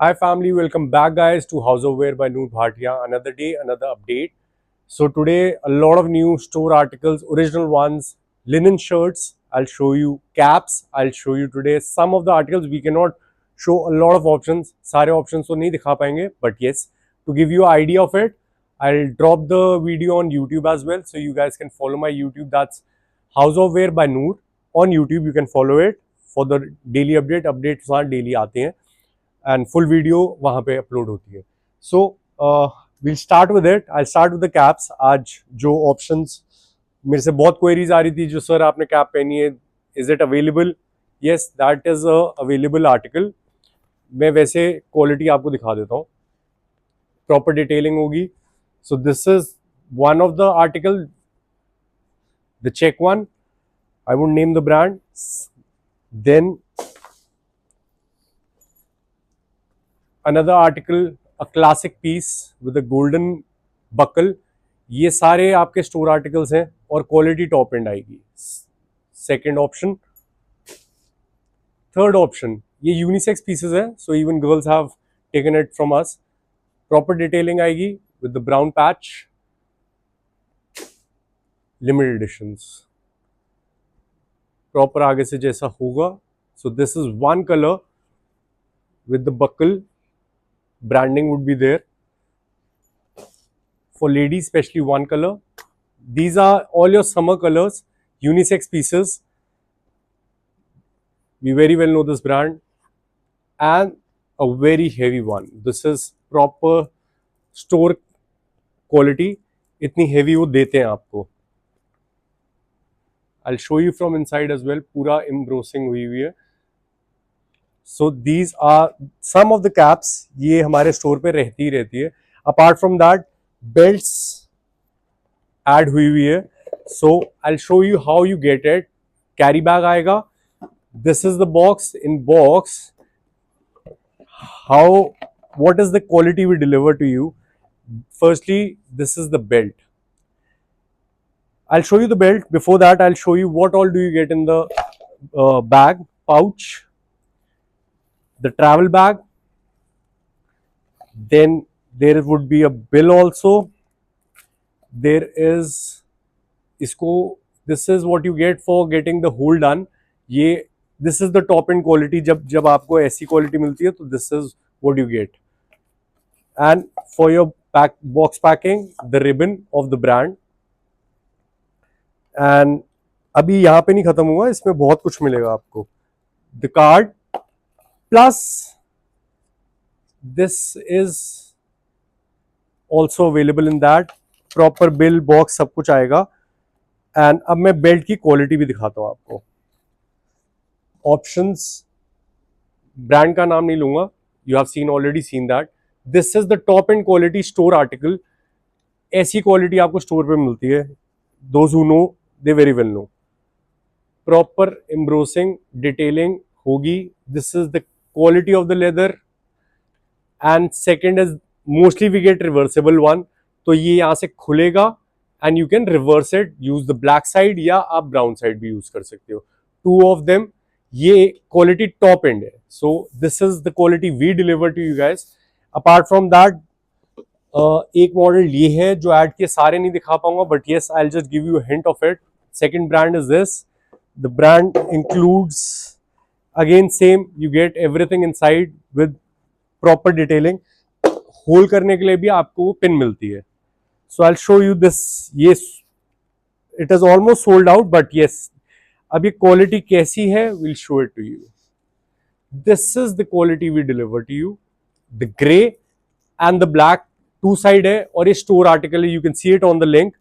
Hi family, welcome back guys to House of Wear by Noor Bhatia. Another day, another update. So today a lot of new store articles, original ones, linen shirts, I'll show you caps, I'll show you today some of the articles. We cannot show a lot of options, सारे options तो नहीं दिखा पाएंगे, but yes, to give you an idea of it, I'll drop the video on YouTube as well, so you guys can follow my YouTube. That's House of Wear by Noor on YouTube. You can follow it for the daily update. Updates वहाँ daily आते हैं and full video वहाँ पे upload होती है. So we'll start with it. I'll start with the caps. आज जो options मेरे से बहुत queries आ रही थी, जो सर आपने कैप पहनी है, is it available? Yes, that is a available article. मैं वैसे क्वालिटी आपको दिखा देता हूँ, प्रॉपर डिटेलिंग होगी. So this is one of the article, the check one. I would name the brand. Then another article, a classic piece with a golden buckle. ये सारे आपके स्टोर आर्टिकल्स हैं और क्वालिटी टॉप एंड आएगी. Second option. Third option, ये unisex pieces है, so even girls have taken it from us. Proper detailing आएगी with the brown patch, limited editions, proper आगे से जैसा होगा. So this is one colour with the buckle. Branding would be there. For ladies, especially one color. These are all your summer colors, unisex pieces. We very well know this brand. And a very heavy one. This is proper store quality. इतनी heavy वो देते हैं आपको. I'll show you from inside as well. पूरा embossing हुई हुई है. So these are some of the caps. ये हमारे स्टोर पे रहती ही रहती है. Apart from that, belts add हुई हुई है. So I'll show you how you get it. Carry bag आएगा. This is the box. In box, what is the quality we deliver to you? Firstly, this is the belt. I'll show you the belt. Before that, I'll show you what all do you get in the bag, pouch. The travel bag, then there would be a bill also. There is इसको, this is what you get for getting the whole done. ये this is the top end quality. जब आपको ऐसी quality मिलती है तो this is what you get. And for your box packing, the ribbon of the brand. And अभी यहाँ पे नहीं खत्म हुआ, इसमें बहुत कुछ मिलेगा आपको. The card. Plus, this is also available in that. Proper bill, box, सब कुछ आएगा. And अब मैं बेल्ट की क्वालिटी भी दिखाता हूँ आपको. Options, ब्रांड का नाम नहीं लूंगा. You have already seen that. This is the top end quality store article. ऐसी क्वालिटी आपको स्टोर पे मिलती है. Those who know, they very well know. Proper embossing, detailing होगी. This is the quality of the leather. And second is mostly we get reversible one. तो ये यहाँ से खुलेगा and you can reverse it. Use the black side या आप brown side भी use कर सकते हो. Two of them. ये quality top end है. So this is the quality we deliver to you guys. Apart from that, एक model ये है जो ऐड के सारे नहीं दिखा पाऊंगा, but yes, I'll just give you a hint of it. Second brand is this. The brand includes, again same, you get everything inside with proper detailing. होल करने के लिए भी आपको वो पिन मिलती है. So I'll show you this. Yes, it is almost sold out, but yes, अब ये क्वालिटी कैसी है, we'll show it to you. This is the quality we deliver to you. The grey and the black, two side है और ये store article है. You can see it on the link.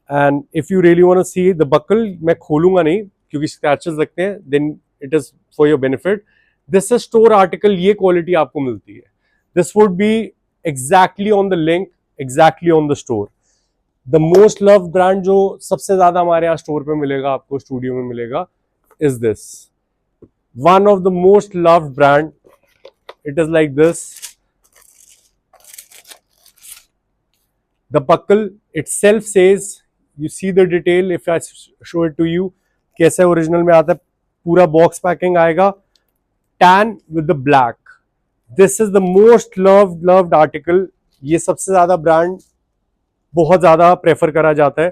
And if you really want to see the buckle, मैं खोलूंगा नहीं क्योंकि scratches लगते हैं. Then it is for your benefit. This is store article. ये quality आपको मिलती है. This would be exactly on the link, exactly on the store. The most loved brand जो सबसे ज्यादा हमारे यहाँ स्टोर पे मिलेगा, आपको स्टूडियो में मिलेगा, is this. One of the most loved brand. It is like this. The buckle itself says, you see the detail. If I show it to you, कैसे ओरिजिनल में आता है. पूरा बॉक्स पैकिंग आएगा. Tan with the black. This is the most loved article. ये सबसे ज्यादा brand बहुत ज्यादा प्रेफर करा जाता है.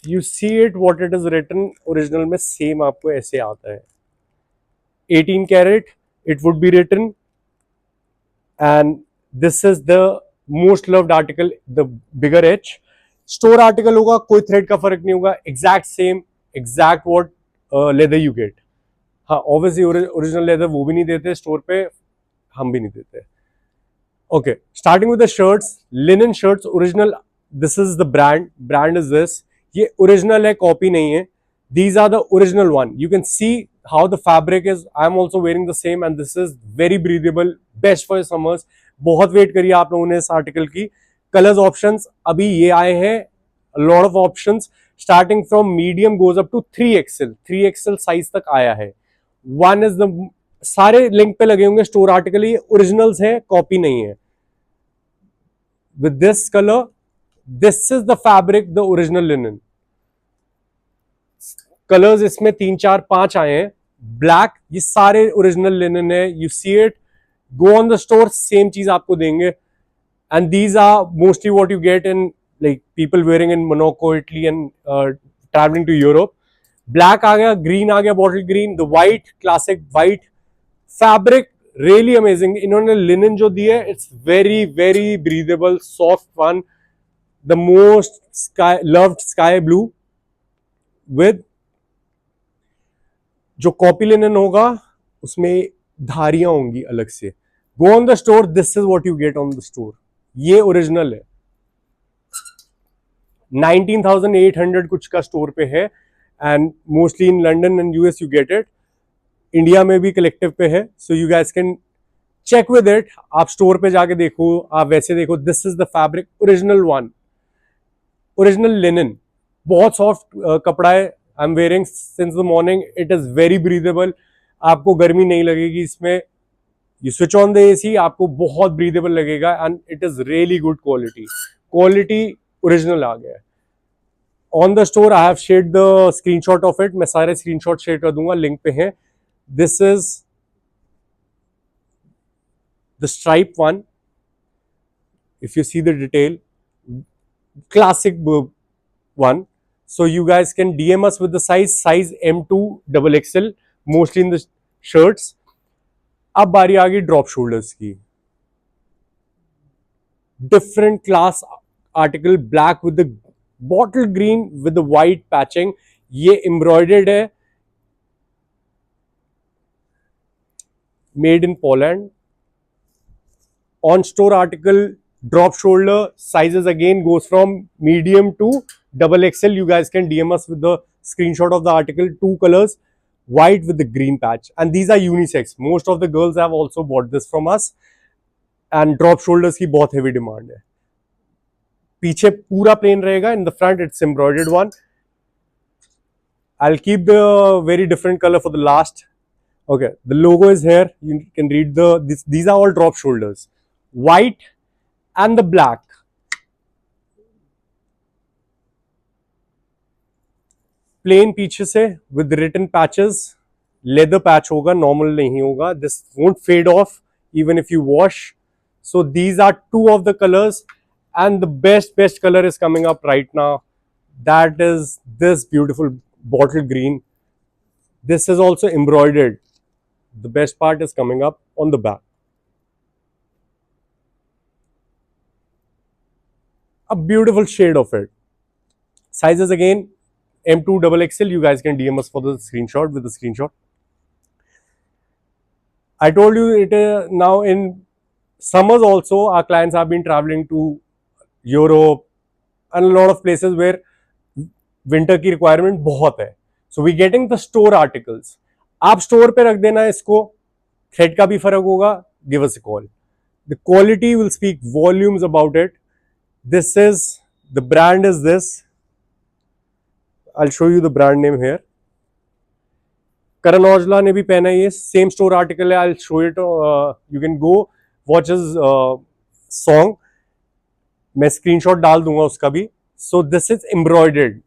You see it what it is written original में सेम आपको ऐसे आता है. 18 carat it would be written, and this is the most loved article, the bigger H. Store article होगा, कोई थ्रेड का फर्क नहीं होगा, exact same, exact what leather you get. हाँ ऑब्वियसली ओरिजिनल लेदर वो भी नहीं देते स्टोर पे, हम भी नहीं देते. Okay, starting with the shirts, linen shirts original. This is the brand is this. ये ओरिजिनल है, कॉपी नहीं है. These are the original one. You can see how the fabric is. I am also wearing the same and this is very breathable, best for summers. बहुत wait करिए आप लोगों ने इस आर्टिकल की. कलर्स ऑप्शंस अभी ये आए हैं, lot of options, starting from medium goes up to 3XL. 3XL size तक आया है. वन इज द, सारे लिंक पे लगे होंगे स्टोर आर्टिकल, ये ओरिजिनल्स हैं, कॉपी नहीं है. With this colour, this is the fabric, the original linen. Colours इसमें 3 4 5 आए हैं. ब्लैक, ये सारे ओरिजिनल लिनन है. You see it, go on the store, same चीज आपको देंगे. And these are mostly what you get in like people wearing in Monaco, Italy and travelling to Europe. Black आ गया, ग्रीन आ गया, bottle green, the white, classic white. Fabric really amazing. इन्होंने linen जो दिया है, it's very very breathable, soft one. The most sky loved sky blue with, जो copy linen होगा उसमें धारियां होंगी अलग से. Go on the store, this is what you get on the store. ये ओरिजिनल है. 19,800 कुछ का स्टोर पे है, and mostly in London and US you get it. India में भी कलेक्टिव पे है, so you guys can check with it. आप स्टोर पे जाके देखो, आप वैसे देखो. This is the fabric, original one, original linen. बहुत सॉफ्ट कपड़ा है. I am wearing since the morning. It is very breathable. आपको गर्मी नहीं लगेगी इसमें. You switch on the AC, आपको बहुत ब्रीदेबल लगेगा, and it is really good quality. Quality original आ गया है. On the store I have shared the screenshot of it. मैं सारे स्क्रीनशॉट शेयर कर दूंगा, लिंक पे है. This is the stripe one. If you see the detail, classic one. So you guys can DM us with the size M2 XXL, mostly in the shirts. अब बारी आ गई ड्रॉप शोल्डर्स की. Different class article, black with the bottle green with the white patching. ये embroidered है, made in Poland. On store article, drop shoulder, sizes again goes from medium to XXL. You guys can DM us with the screenshot of the article. 2 colors, white with the green patch, and these are unisex. Most of the girls have also bought this from us, and drop shoulders की बहुत heavy demand है. पीछे पूरा plain रहेगा, in the front it's embroidered one. I'll keep the very different color for the last. Okay, the logo is here. You can read these are all drop shoulders, white and the black. Plain पीछे से with written patches. Leather patch होगा, normal नहीं होगा. This won't fade off even if you wash. So these are 2 of the colors, and the best color is coming up right now. That is this beautiful bottle green. This is also embroidered. The best part is coming up on the back. A beautiful shade of it. Sizes again M2 XXL. You guys can DM us for the screenshot with the screenshot. I told you it now in summers also our clients have been traveling to Europe and a lot of places where winter की requirement बहुत है. So we getting the store articles. आप store पे रख देना इसको, thread का भी फर्क होगा. Give us a call. The quality will speak volumes about it. This is, the brand is this. I'll show you the brand name here. Karan Aujla ने भी पहना है ये, same store article है. I'll show it. You can go watch his song. मैं screenshot डाल दूंगा उसका भी. So this is embroidered,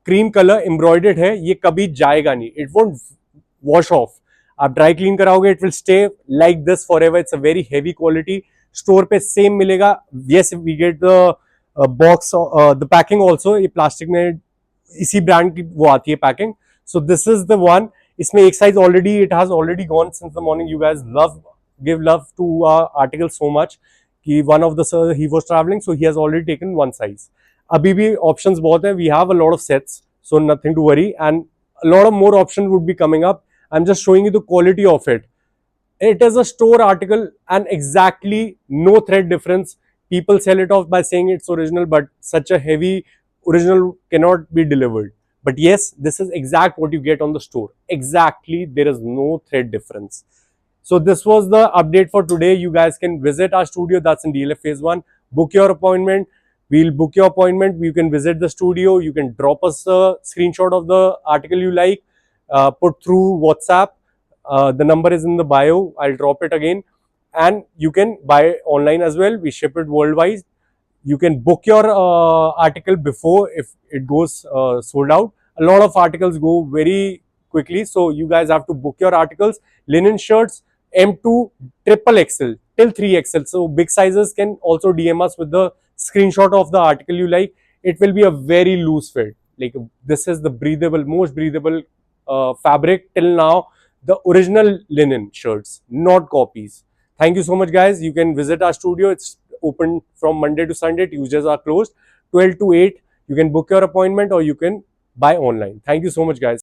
cream color embroidered है. ये कभी जाएगा नहीं, it won't wash off. आप ड्राई क्लीन कराओगे it will stay like this forever. It's a very heavy quality. Store पे सेम मिलेगा. Yes we get the box the packing also. ये प्लास्टिक में इसी ब्रांड की वो आती है packing. So this is the one. इसमें एक size already it has already gone since the morning. You guys love give love to our article so much कि one of the sir he was traveling so he has already taken one size. अभी भी options बहुत है. We have a lot of sets so nothing to worry and a lot of more options would be coming up. I'm just showing you the quality of it. It is a store article and exactly no thread difference. People sell it off by saying it's original but such a heavy original cannot be delivered. But yes, this is exact what you get on the store. Exactly, there is no thread difference. So this was the update for today. You guys can visit our studio. That's in DLF Phase 1. Book your appointment. We'll book your appointment. You can visit the studio. You can drop us a screenshot of the article you like. Put through WhatsApp. The number is in the bio. I'll drop it again. And you can buy online as well. We ship it worldwide. You can book your article before if it goes sold out. A lot of articles go very quickly. So you guys have to book your articles. Linen shirts. M2 triple XL till 3XL. So big sizes can also DM us with the screenshot of the article you like. It will be a very loose fit. Like this is the breathable, most breathable fabric till now. The original linen shirts, not copies. Thank you so much, guys. You can visit our studio. It's open from Monday to Sunday. Tuesdays are closed 12 to 8. You can book your appointment or you can buy online. Thank you so much, guys.